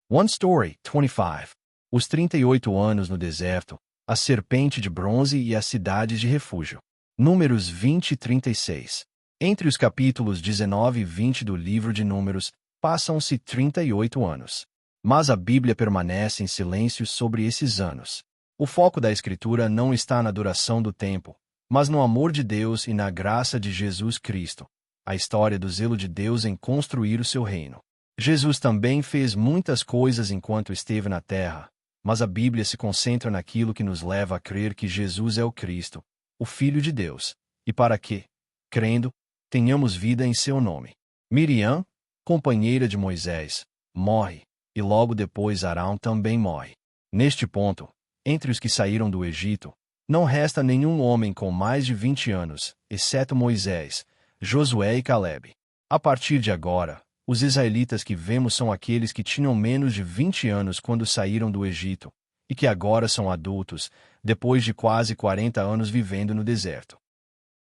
One Story 25. Os 38 anos no deserto, a serpente de bronze e as cidades de refúgio. Números 20 e 36. Entre os capítulos 19 e 20 do livro de Números, passam-se 38 anos. Mas a Bíblia permanece em silêncio sobre esses anos. O foco da Escritura não está na duração do tempo, mas no amor de Deus e na graça de Jesus Cristo. A história do zelo de Deus em construir o seu reino. Jesus também fez muitas coisas enquanto esteve na terra, mas a Bíblia se concentra naquilo que nos leva a crer que Jesus é o Cristo, o Filho de Deus, e para que, crendo, tenhamos vida em seu nome. Miriam, companheira de Moisés, morre, e logo depois Arão também morre. Neste ponto, entre os que saíram do Egito, não resta nenhum homem com mais de 20 anos, exceto Moisés, Josué e Calebe. A partir de agora, os israelitas que vemos são aqueles que tinham menos de 20 anos quando saíram do Egito, e que agora são adultos, depois de quase 40 anos vivendo no deserto.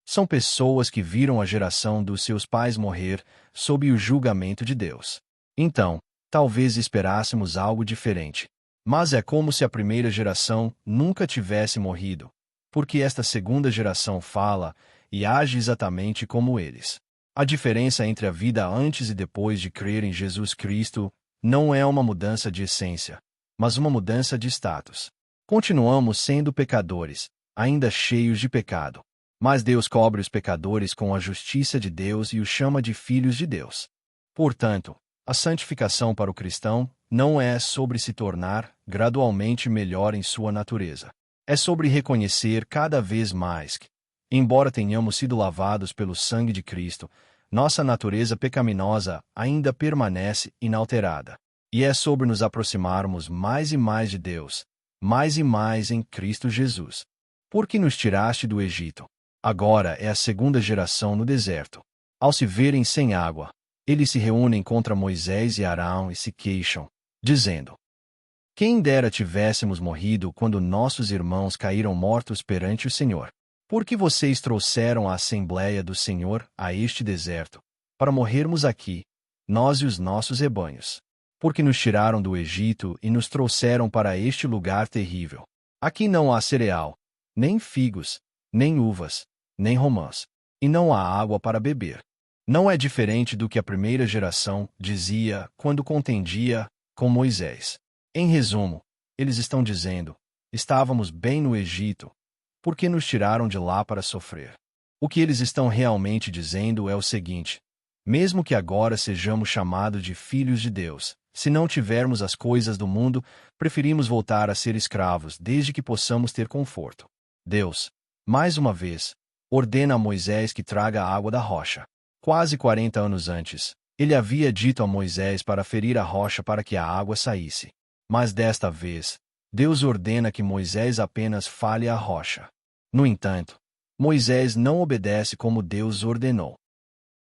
São pessoas que viram a geração dos seus pais morrer sob o julgamento de Deus. Então, talvez esperássemos algo diferente. Mas é como se a primeira geração nunca tivesse morrido, porque esta segunda geração fala e age exatamente como eles. A diferença entre a vida antes e depois de crer em Jesus Cristo não é uma mudança de essência, mas uma mudança de status. Continuamos sendo pecadores, ainda cheios de pecado. Mas Deus cobre os pecadores com a justiça de Deus e os chama de filhos de Deus. Portanto, a santificação para o cristão não é sobre se tornar gradualmente melhor em sua natureza. É sobre reconhecer cada vez mais que, embora tenhamos sido lavados pelo sangue de Cristo, nossa natureza pecaminosa ainda permanece inalterada. E é sobre nos aproximarmos mais e mais de Deus, mais e mais em Cristo Jesus. Porque nos tiraste do Egito. Agora é a segunda geração no deserto. Ao se verem sem água, eles se reúnem contra Moisés e Arão e se queixam, dizendo: Quem dera tivéssemos morrido quando nossos irmãos caíram mortos perante o Senhor. Por que vocês trouxeram a Assembleia do Senhor a este deserto, para morrermos aqui, nós e os nossos rebanhos? Porque nos tiraram do Egito e nos trouxeram para este lugar terrível. Aqui não há cereal, nem figos, nem uvas, nem romãs, e não há água para beber. Não é diferente do que a primeira geração dizia quando contendia com Moisés. Em resumo, eles estão dizendo: estávamos bem no Egito, porque nos tiraram de lá para sofrer. O que eles estão realmente dizendo é o seguinte: mesmo que agora sejamos chamados de filhos de Deus, se não tivermos as coisas do mundo, preferimos voltar a ser escravos desde que possamos ter conforto. Deus, mais uma vez, ordena a Moisés que traga a água da rocha. Quase 40 anos antes, ele havia dito a Moisés para ferir a rocha para que a água saísse. Mas desta vez, Deus ordena que Moisés apenas fale a rocha. No entanto, Moisés não obedece como Deus ordenou.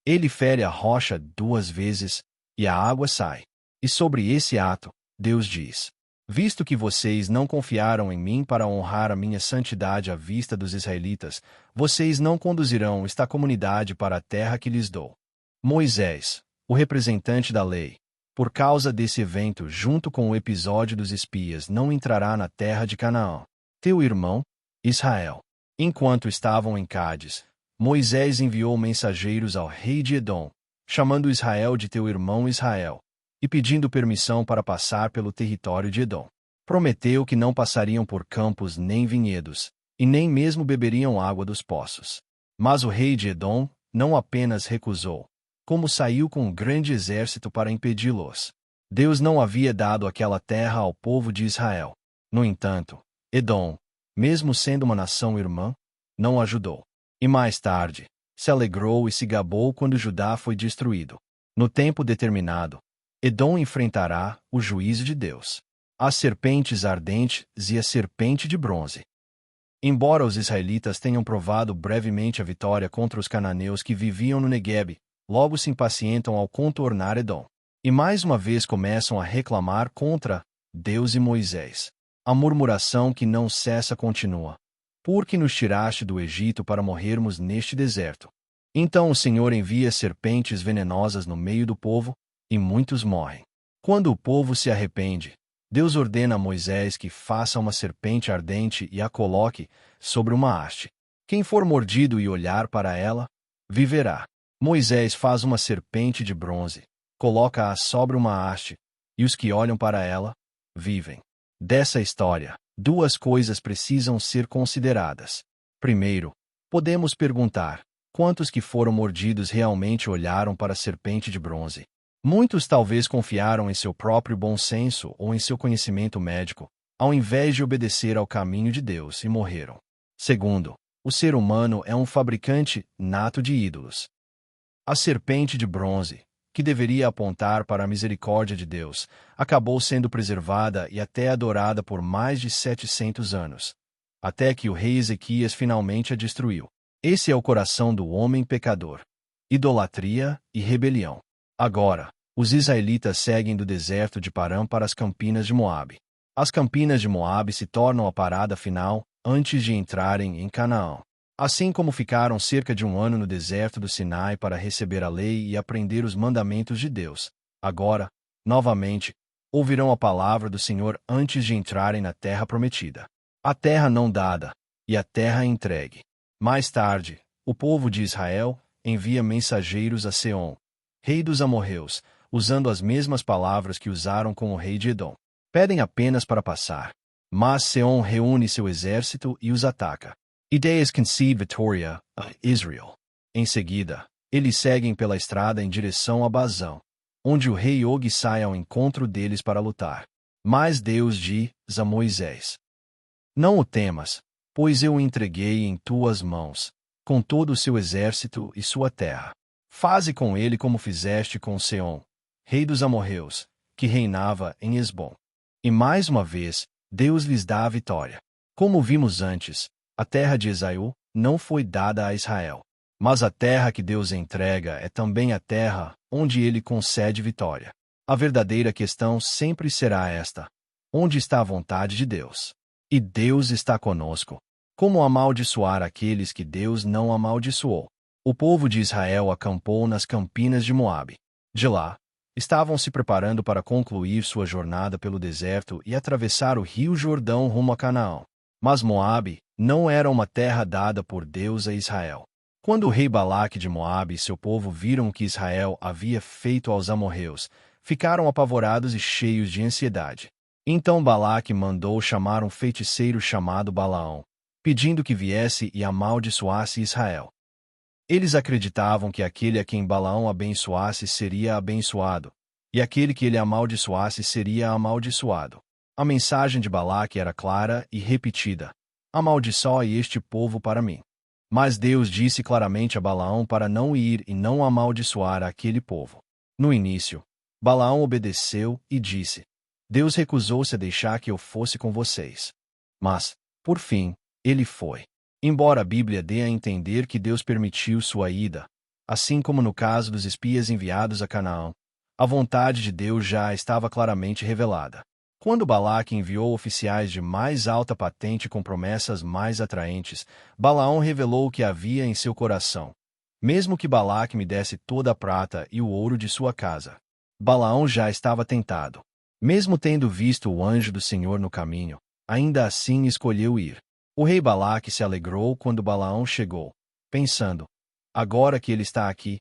Ele fere a rocha 2 vezes, e a água sai. E sobre esse ato, Deus diz: visto que vocês não confiaram em mim para honrar a minha santidade à vista dos israelitas, vocês não conduzirão esta comunidade para a terra que lhes dou. Moisés, o representante da lei, por causa desse evento junto com o episódio dos espias, não entrará na terra de Canaã. Teu irmão, Israel. Enquanto estavam em Cádiz, Moisés enviou mensageiros ao rei de Edom, chamando Israel de teu irmão Israel, e pedindo permissão para passar pelo território de Edom. Prometeu que não passariam por campos nem vinhedos, e nem mesmo beberiam água dos poços. Mas o rei de Edom não apenas recusou, como saiu com um grande exército para impedi-los. Deus não havia dado aquela terra ao povo de Israel. No entanto, Edom, mesmo sendo uma nação irmã, não ajudou. E mais tarde, se alegrou e se gabou quando Judá foi destruído. No tempo determinado, Edom enfrentará o juízo de Deus. As serpentes ardentes e a serpente de bronze. Embora os israelitas tenham provado brevemente a vitória contra os cananeus que viviam no Neguebe, logo se impacientam ao contornar Edom. E mais uma vez começam a reclamar contra Deus e Moisés. A murmuração que não cessa continua. Por que nos tiraste do Egito para morrermos neste deserto? Então o Senhor envia serpentes venenosas no meio do povo, e muitos morrem. Quando o povo se arrepende, Deus ordena a Moisés que faça uma serpente ardente e a coloque sobre uma haste. Quem for mordido e olhar para ela, viverá. Moisés faz uma serpente de bronze, coloca-a sobre uma haste, e os que olham para ela, vivem. Dessa história, duas coisas precisam ser consideradas. Primeiro, podemos perguntar: quantos que foram mordidos realmente olharam para a serpente de bronze? Muitos talvez confiaram em seu próprio bom senso ou em seu conhecimento médico, ao invés de obedecer ao caminho de Deus, e morreram. Segundo, o ser humano é um fabricante nato de ídolos. A serpente de bronze, que deveria apontar para a misericórdia de Deus, acabou sendo preservada e até adorada por mais de 700 anos, até que o rei Ezequias finalmente a destruiu. Esse é o coração do homem pecador: idolatria e rebelião. Agora, os israelitas seguem do deserto de Parã para as campinas de Moabe. As campinas de Moabe se tornam a parada final antes de entrarem em Canaã. Assim como ficaram cerca de um ano no deserto do Sinai para receber a lei e aprender os mandamentos de Deus, agora, novamente, ouvirão a palavra do Senhor antes de entrarem na terra prometida. A terra não dada, e a terra entregue. Mais tarde, o povo de Israel envia mensageiros a Seom, rei dos amorreus, usando as mesmas palavras que usaram com o rei de Edom. Pedem apenas para passar. Mas Seom reúne seu exército e os ataca. Ideias concede vitória a Israel. Em seguida, eles seguem pela estrada em direção a Bazã, onde o rei Og sai ao encontro deles para lutar. Mas Deus diz a Moisés: não o temas, pois eu o entreguei em tuas mãos, com todo o seu exército e sua terra. Faze com ele como fizeste com Seom, rei dos amorreus, que reinava em Hesbom. E mais uma vez, Deus lhes dá a vitória. Como vimos antes, a terra de Esaú não foi dada a Israel. Mas a terra que Deus entrega é também a terra onde ele concede vitória. A verdadeira questão sempre será esta: onde está a vontade de Deus? E Deus está conosco. Como amaldiçoar aqueles que Deus não amaldiçoou? O povo de Israel acampou nas campinas de Moabe. De lá, estavam se preparando para concluir sua jornada pelo deserto e atravessar o rio Jordão rumo a Canaã. Mas Moabe não era uma terra dada por Deus a Israel. Quando o rei Balaque de Moabe e seu povo viram o que Israel havia feito aos amorreus, ficaram apavorados e cheios de ansiedade. Então Balaque mandou chamar um feiticeiro chamado Balaão, pedindo que viesse e amaldiçoasse Israel. Eles acreditavam que aquele a quem Balaão abençoasse seria abençoado, e aquele que ele amaldiçoasse seria amaldiçoado. A mensagem de Balaque era clara e repetida: amaldiçoe este povo para mim. Mas Deus disse claramente a Balaão para não ir e não amaldiçoar aquele povo. No início, Balaão obedeceu e disse: Deus recusou-se a deixar que eu fosse com vocês. Mas, por fim, ele foi. Embora a Bíblia dê a entender que Deus permitiu sua ida, assim como no caso dos espias enviados a Canaã, a vontade de Deus já estava claramente revelada. Quando Balaque enviou oficiais de mais alta patente com promessas mais atraentes, Balaão revelou o que havia em seu coração. Mesmo que Balaque me desse toda a prata e o ouro de sua casa, Balaão já estava tentado. Mesmo tendo visto o anjo do Senhor no caminho, ainda assim escolheu ir. O rei Balaque se alegrou quando Balaão chegou, pensando: agora que ele está aqui,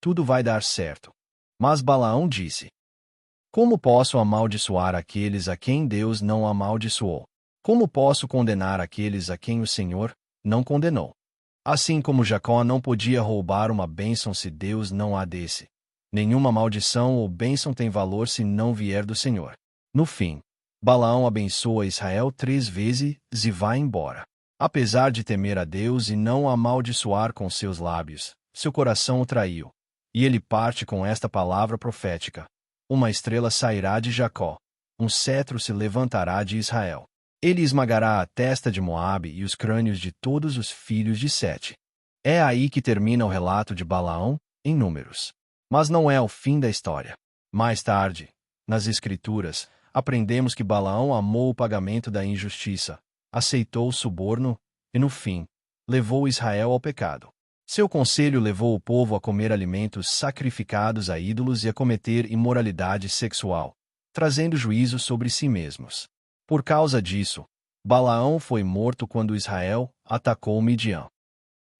tudo vai dar certo. Mas Balaão disse: como posso amaldiçoar aqueles a quem Deus não amaldiçoou? Como posso condenar aqueles a quem o Senhor não condenou? Assim como Jacó não podia roubar uma bênção se Deus não a desse, nenhuma maldição ou bênção tem valor se não vier do Senhor. No fim, Balaão abençoa Israel 3 vezes e vai embora. Apesar de temer a Deus e não amaldiçoar com seus lábios, seu coração o traiu. E ele parte com esta palavra profética: uma estrela sairá de Jacó, um cetro se levantará de Israel. Ele esmagará a testa de Moabe e os crânios de todos os filhos de Sete. É aí que termina o relato de Balaão, em Números. Mas não é o fim da história. Mais tarde, nas Escrituras, aprendemos que Balaão amou o pagamento da injustiça, aceitou o suborno e, no fim, levou Israel ao pecado. Seu conselho levou o povo a comer alimentos sacrificados a ídolos e a cometer imoralidade sexual. trazendo juízo sobre si mesmos. Por causa disso, Balaão foi morto quando Israel atacou Midian.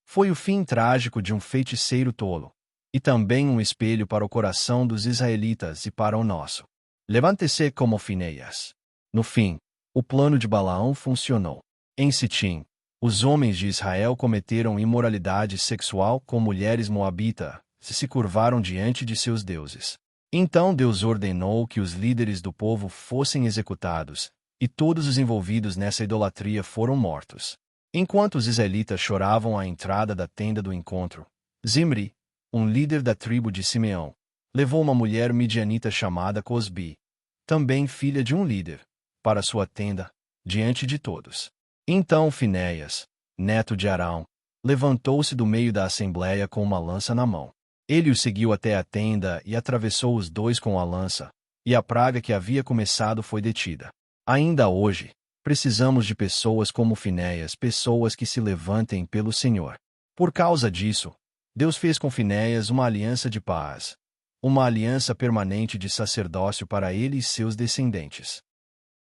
Foi o fim trágico de um feiticeiro tolo, e também um espelho para o coração dos israelitas e para o nosso. Levante-se como Finéias. No fim, o plano de Balaão funcionou. Em Sitim, os homens de Israel cometeram imoralidade sexual com mulheres moabitas, se curvaram diante de seus deuses. Então Deus ordenou que os líderes do povo fossem executados, e todos os envolvidos nessa idolatria foram mortos. Enquanto os israelitas choravam à entrada da tenda do encontro, Zimri, um líder da tribo de Simeão, levou uma mulher midianita chamada Cosbi, também filha de um líder, para sua tenda, diante de todos. Então Finéias, neto de Arão, levantou-se do meio da assembleia com uma lança na mão. Ele o seguiu até a tenda e atravessou os dois com a lança, e a praga que havia começado foi detida. Ainda hoje, precisamos de pessoas como Finéias, pessoas que se levantem pelo Senhor. Por causa disso, Deus fez com Finéias uma aliança de paz, uma aliança permanente de sacerdócio para ele e seus descendentes.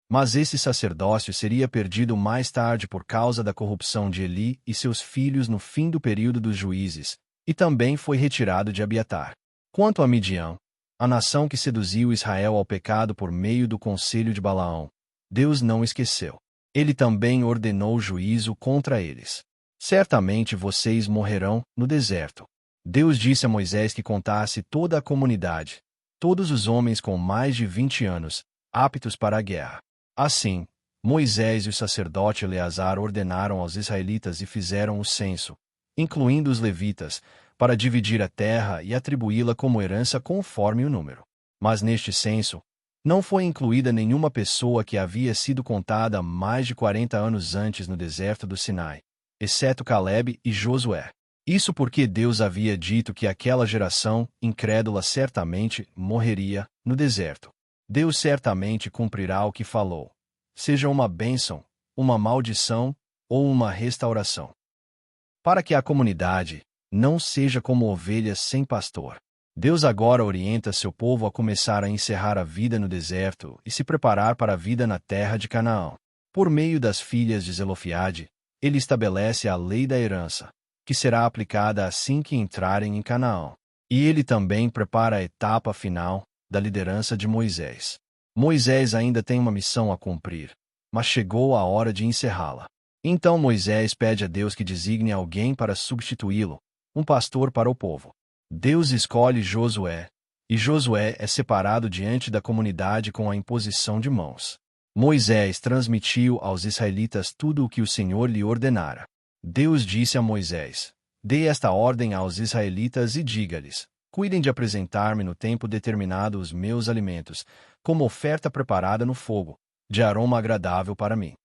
Mas esse sacerdócio seria perdido mais tarde por causa da corrupção de Eli e seus filhos no fim do período dos juízes, e também foi retirado de Abiatar. Quanto a Midian, a nação que seduziu Israel ao pecado por meio do conselho de Balaão, Deus não esqueceu. Ele também ordenou juízo contra eles. Certamente vocês morrerão no deserto. Deus disse a Moisés que contasse toda a comunidade, todos os homens com mais de 20 anos, aptos para a guerra. Assim, Moisés e o sacerdote Eleazar ordenaram aos israelitas e fizeram o censo, incluindo os levitas, para dividir a terra e atribuí-la como herança conforme o número. Mas neste censo, não foi incluída nenhuma pessoa que havia sido contada mais de 40 anos antes no deserto do Sinai, exceto Caleb e Josué. Isso porque Deus havia dito que aquela geração incrédula certamente morreria no deserto. Deus certamente cumprirá o que falou, seja uma bênção, uma maldição ou uma restauração. Para que a comunidade não seja como ovelhas sem pastor, Deus agora orienta seu povo a começar a encerrar a vida no deserto e se preparar para a vida na terra de Canaã. Por meio das filhas de Zelofiade, ele estabelece a lei da herança, que será aplicada assim que entrarem em Canaã. E ele também prepara a etapa final da liderança de Moisés. Moisés ainda tem uma missão a cumprir, mas chegou a hora de encerrá-la. Então Moisés pede a Deus que designe alguém para substituí-lo, um pastor para o povo. Deus escolhe Josué, e Josué é separado diante da comunidade com a imposição de mãos. Moisés transmitiu aos israelitas tudo o que o Senhor lhe ordenara. Deus disse a Moisés: dê esta ordem aos israelitas e diga-lhes: cuidem de apresentar-me no tempo determinado os meus alimentos, como oferta preparada no fogo, de aroma agradável para mim.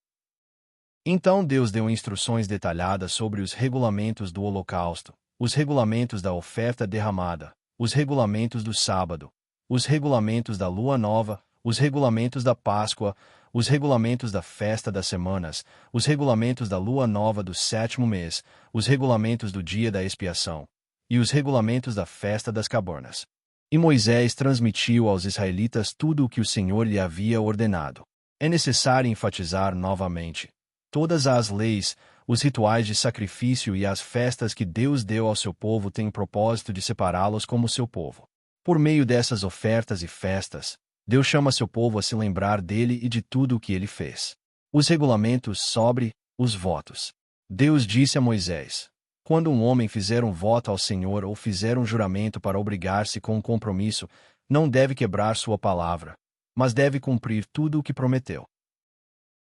Então Deus deu instruções detalhadas sobre os regulamentos do holocausto, os regulamentos da oferta derramada, os regulamentos do sábado, os regulamentos da lua nova, os regulamentos da Páscoa, os regulamentos da festa das semanas, os regulamentos da lua nova do 7º mês, os regulamentos do dia da expiação, e os regulamentos da festa das cabanas. E Moisés transmitiu aos israelitas tudo o que o Senhor lhe havia ordenado. É necessário enfatizar novamente: todas as leis, os rituais de sacrifício e as festas que Deus deu ao seu povo têm o propósito de separá-los como seu povo. Por meio dessas ofertas e festas, Deus chama seu povo a se lembrar dele e de tudo o que ele fez. Os regulamentos sobre os votos. Deus disse a Moisés: quando um homem fizer um voto ao Senhor ou fizer um juramento para obrigar-se com um compromisso, não deve quebrar sua palavra, mas deve cumprir tudo o que prometeu.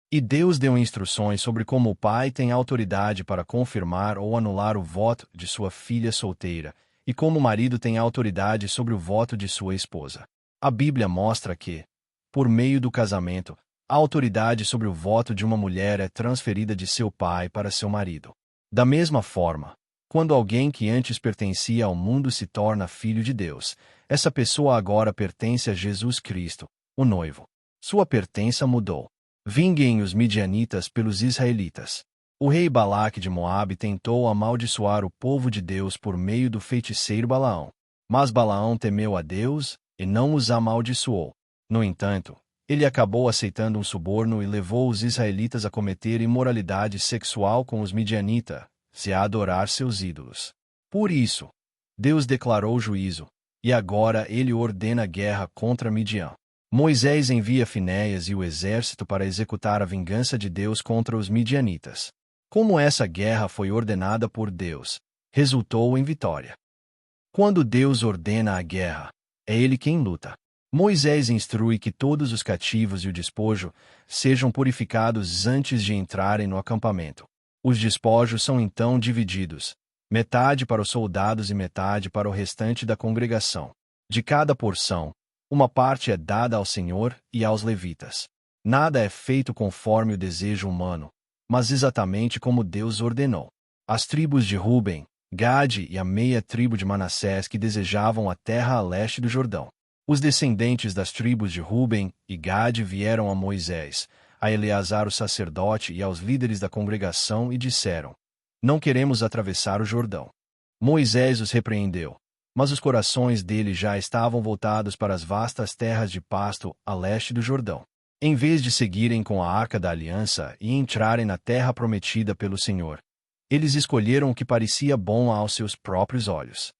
E Deus deu instruções sobre como o pai tem autoridade para confirmar ou anular o voto de sua filha solteira, e como o marido tem autoridade sobre o voto de sua esposa. A Bíblia mostra que, por meio do casamento, a autoridade sobre o voto de uma mulher é transferida de seu pai para seu marido. Da mesma forma, quando alguém que antes pertencia ao mundo se torna filho de Deus, essa pessoa agora pertence a Jesus Cristo, o noivo. Sua pertença mudou. Vinguem os midianitas pelos israelitas. O rei Balaque de Moabe tentou amaldiçoar o povo de Deus por meio do feiticeiro Balaão. Mas Balaão temeu a Deus e não os amaldiçoou. No entanto, ele acabou aceitando um suborno e levou os israelitas a cometer imoralidade sexual com os midianitas e a adorar seus ídolos. Por isso, Deus declarou juízo, e agora ele ordena guerra contra Midian. Moisés envia Finéias e o exército para executar a vingança de Deus contra os midianitas. Como essa guerra foi ordenada por Deus, resultou em vitória. Quando Deus ordena a guerra, é ele quem luta. Moisés instrui que todos os cativos e o despojo sejam purificados antes de entrarem no acampamento. Os despojos são então divididos, metade para os soldados e metade para o restante da congregação. De cada porção, uma parte é dada ao Senhor e aos levitas. Nada é feito conforme o desejo humano, mas exatamente como Deus ordenou. As tribos de Ruben, Gade e a meia tribo de Manassés que desejavam a terra a leste do Jordão. Os descendentes das tribos de Ruben e Gade vieram a Moisés, a Eleazar o sacerdote e aos líderes da congregação e disseram: Não queremos atravessar o Jordão. Moisés os repreendeu, mas os corações deles já estavam voltados para as vastas terras de pasto a leste do Jordão. Em vez de seguirem com a Arca da Aliança e entrarem na terra prometida pelo Senhor, eles escolheram o que parecia bom aos seus próprios olhos.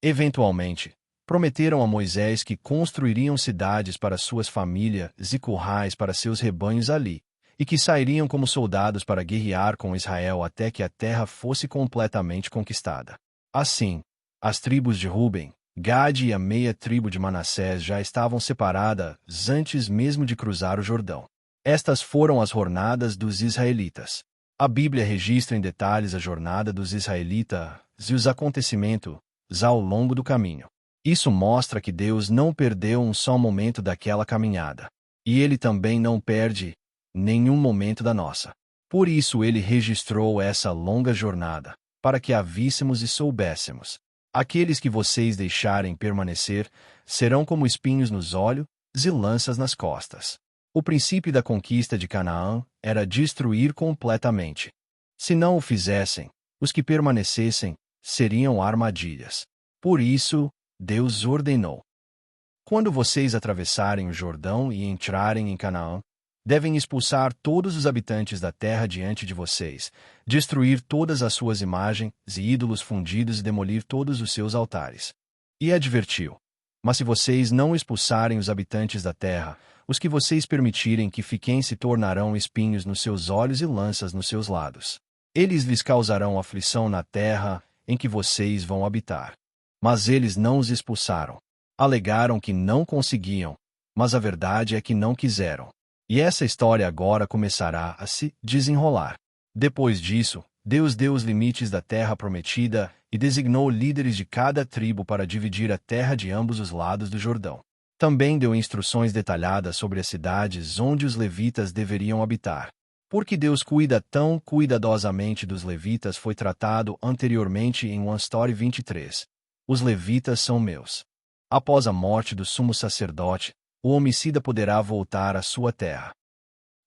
Eventualmente, prometeram a Moisés que construiriam cidades para suas famílias e currais para seus rebanhos ali, e que sairiam como soldados para guerrear com Israel até que a terra fosse completamente conquistada. Assim, as tribos de Ruben, Gade e a meia tribo de Manassés já estavam separadas antes mesmo de cruzar o Jordão. Estas foram as jornadas dos israelitas. A Bíblia registra em detalhes a jornada dos israelitas e os acontecimentos ao longo do caminho. Isso mostra que Deus não perdeu um só momento daquela caminhada. E Ele também não perde nenhum momento da nossa. Por isso Ele registrou essa longa jornada, para que a víssemos e soubéssemos. Aqueles que vocês deixarem permanecer serão como espinhos nos olhos e lanças nas costas. O princípio da conquista de Canaã era destruir completamente. Se não o fizessem, os que permanecessem seriam armadilhas. Por isso, Deus ordenou: Quando vocês atravessarem o Jordão e entrarem em Canaã, devem expulsar todos os habitantes da terra diante de vocês, destruir todas as suas imagens e ídolos fundidos e demolir todos os seus altares. E advertiu: Mas se vocês não expulsarem os habitantes da terra, os que vocês permitirem que fiquem se tornarão espinhos nos seus olhos e lanças nos seus lados. Eles lhes causarão aflição na terra em que vocês vão habitar. Mas eles não os expulsaram. Alegaram que não conseguiam, mas a verdade é que não quiseram. E essa história agora começará a se desenrolar. Depois disso, Deus deu os limites da terra prometida e designou líderes de cada tribo para dividir a terra de ambos os lados do Jordão. Também deu instruções detalhadas sobre as cidades onde os levitas deveriam habitar. Porque Deus cuida tão cuidadosamente dos levitas foi tratado anteriormente em 1 Story 23. Os levitas são meus. Após a morte do sumo sacerdote, o homicida poderá voltar à sua terra.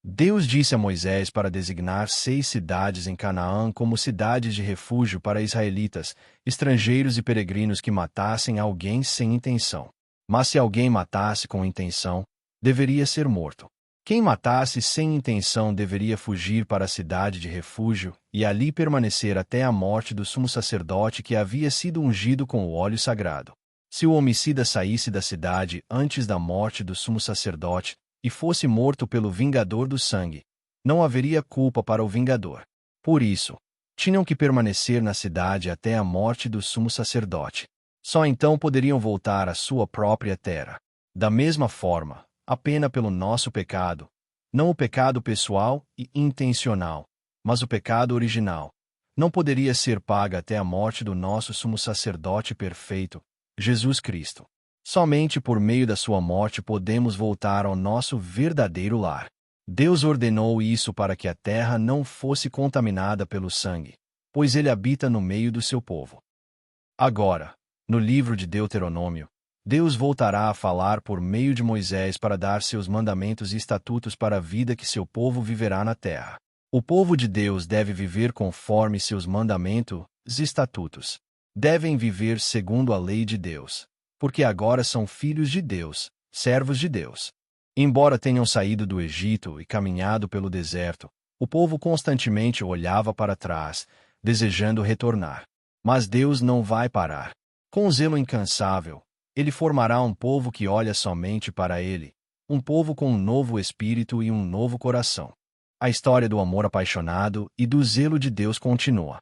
Deus disse a Moisés para designar 6 cidades em Canaã como cidades de refúgio para israelitas, estrangeiros e peregrinos que matassem alguém sem intenção. Mas se alguém matasse com intenção, deveria ser morto. Quem matasse sem intenção deveria fugir para a cidade de refúgio e ali permanecer até a morte do sumo sacerdote que havia sido ungido com o óleo sagrado. Se o homicida saísse da cidade antes da morte do sumo sacerdote e fosse morto pelo vingador do sangue, não haveria culpa para o vingador. Por isso, tinham que permanecer na cidade até a morte do sumo sacerdote. Só então poderiam voltar à sua própria terra. Da mesma forma, a pena pelo nosso pecado, não o pecado pessoal e intencional, mas o pecado original, não poderia ser paga até a morte do nosso sumo sacerdote perfeito, Jesus Cristo. Somente por meio da sua morte podemos voltar ao nosso verdadeiro lar. Deus ordenou isso para que a terra não fosse contaminada pelo sangue, pois ele habita no meio do seu povo. Agora, no livro de Deuteronômio, Deus voltará a falar por meio de Moisés para dar seus mandamentos e estatutos para a vida que seu povo viverá na terra. O povo de Deus deve viver conforme seus mandamentos e estatutos. Devem viver segundo a lei de Deus, porque agora são filhos de Deus, servos de Deus. Embora tenham saído do Egito e caminhado pelo deserto, o povo constantemente olhava para trás, desejando retornar. Mas Deus não vai parar. Com zelo incansável, Ele formará um povo que olha somente para Ele, um povo com um novo espírito e um novo coração. A história do amor apaixonado e do zelo de Deus continua.